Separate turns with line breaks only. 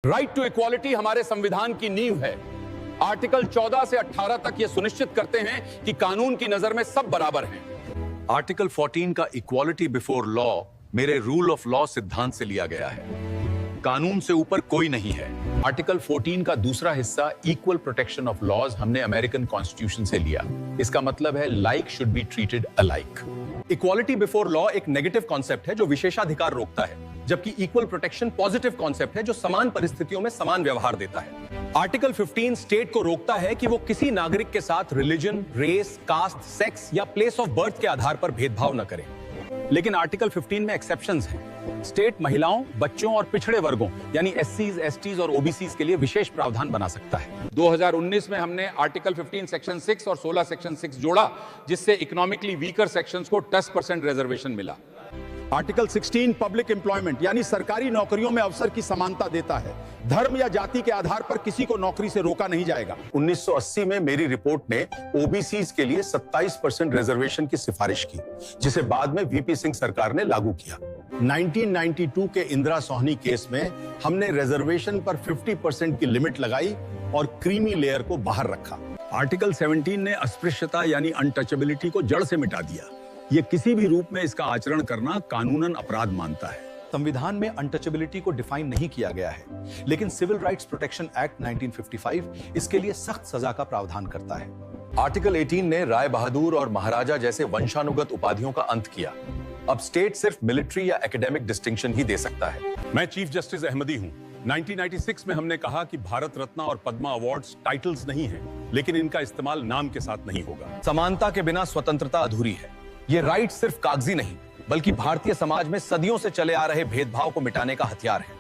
Right to equality हमारे संविधान की नींव है। आर्टिकल 14 से 18 तक यह सुनिश्चित करते हैं कि कानून की नजर में सब बराबर हैं। आर्टिकल 14 का इक्वालिटी बिफोर लॉ मेरे रूल ऑफ लॉ सिद्धांत से लिया गया है। कानून से ऊपर कोई नहीं है। आर्टिकल 14 का दूसरा हिस्सा इक्वल प्रोटेक्शन ऑफ लॉज हमने अमेरिकन कॉन्स्टिट्यूशन से लिया। इसका मतलब है like should be treated alike. Equality before law एक नेगेटिव कॉन्सेप्ट है जो विशेषाधिकार रोकता है, जबकि इक्वल प्रोटेक्शन पॉजिटिव कॉन्सेप्ट है जो समान परिस्थितियों में समान व्यवहार देता है। आर्टिकल 15 स्टेट को रोकता है कि वो किसी नागरिक के साथ रिलीजन, रेस, कास्ट, सेक्स या प्लेस ऑफ बर्थ के आधार पर भेदभाव न करे। लेकिन आर्टिकल 15 में एक्सेप्शंस हैं। स्टेट महिलाओं, बच्चों और पिछड़े वर्गों यानी एससीज, एसटीज और ओबीसीज के लिए विशेष प्रावधान बना सकता है। 2019 में हमने आर्टिकल 15 सेक्शन 6 और 16 सेक्शन 6 जोड़ा, जिससे इकोनॉमिकली वीकर सेक्शंस को 10% रिजर्वेशन मिला। आर्टिकल 16 पब्लिक एम्प्लॉयमेंट यानी सरकारी नौकरियों में अवसर की समानता देता है। धर्म या जाति के आधार पर किसी को नौकरी से रोका नहीं जाएगा। 1980 में मेरी रिपोर्ट ने ओबीसीज के लिए 27% रिजर्वेशन की सिफारिश की, जिसे बाद में वीपी सिंह सरकार ने लागू किया। 1992 के इंदिरा सोहनी केस में हमने रिजर्वेशन पर 50% की लिमिट लगाई और क्रीमी लेयर को बाहर रखा। आर्टिकल 17 ने अस्पृश्यता यानी अनटचेबिलिटी को जड़ से मिटा दिया। ये किसी भी रूप में इसका आचरण करना कानूनन अपराध मानता है।
संविधान में अनटचेबिलिटी को डिफाइन नहीं किया गया है, लेकिन सिविल राइट्स प्रोटेक्शन एक्ट 1955 इसके लिए सख्त सजा का प्रावधान करता है।
आर्टिकल 18 ने राय बहादुर और महाराजा जैसे वंशानुगत उपाधियों का अंत किया। अब स्टेट सिर्फ मिलिट्री या एकेडमिक डिस्टिंक्शन ही दे सकता है।
मैं चीफ जस्टिस अहमदी हूं। 1996 में हमने कहा कि भारत रत्न और पद्मा अवार्ड्स टाइटल्स नहीं हैं, लेकिन इनका इस्तेमाल नाम के साथ नहीं होगा।
समानता के बिना स्वतंत्रता अधूरी है। ये राइट सिर्फ कागजी नहीं, बल्कि भारतीय समाज में सदियों से चले आ रहे भेदभाव को मिटाने का हथियार है।